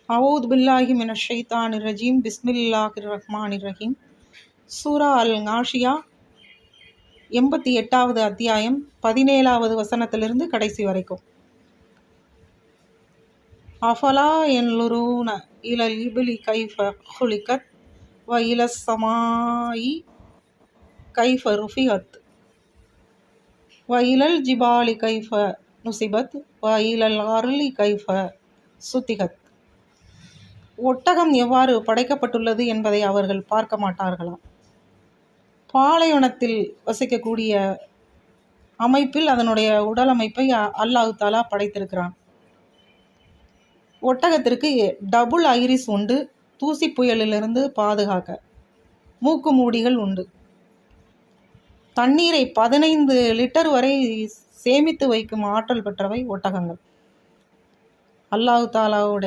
அவுது பில்லாஹி மினஷ் ஷைத்தானிர் ரஜீம் பிஸ்மில்லாஹிர் ரஹ்மானிர் ரஹீம். சூரா அல் நாஷியா 88வது அத்தியாயம் 17வது வசனத்திலிருந்து கடைசி வரைக்கும். அஃபலா யன்லுரூன இலல் இப்லி கைஃப ஹுலிகத் வ இலஸ் ஸமாஇ கைஃப ருஃபிஅத் வ இலல் ஜிபாலி கைஃப நுசிபத் வ இலல் அர்லி கைஃப சுத்திகத். ஒட்டகம் எவ்வாறு படைக்கப்பட்டுள்ளது என்பதை அவர்கள் பார்க்க மாட்டார்களாம். பாலைவனத்தில் வசிக்கக்கூடிய அமைப்பில் அதனுடைய உடல் அமைப்பை அல்லாஹ் தஆலா படைத்திருக்கிறான். ஒட்டகத்திற்கு டபுள் ஐரிஸ் உண்டு, தூசி புயலிலிருந்து பாதுகாக்க. மூக்கு மூடிகள் உண்டு. தண்ணீரை 15 லிட்டர் வரை சேமித்து வைக்கும் ஆற்றல் பெற்றவை ஒட்டகங்கள். அல்லாஹ் தஆலாவுடைய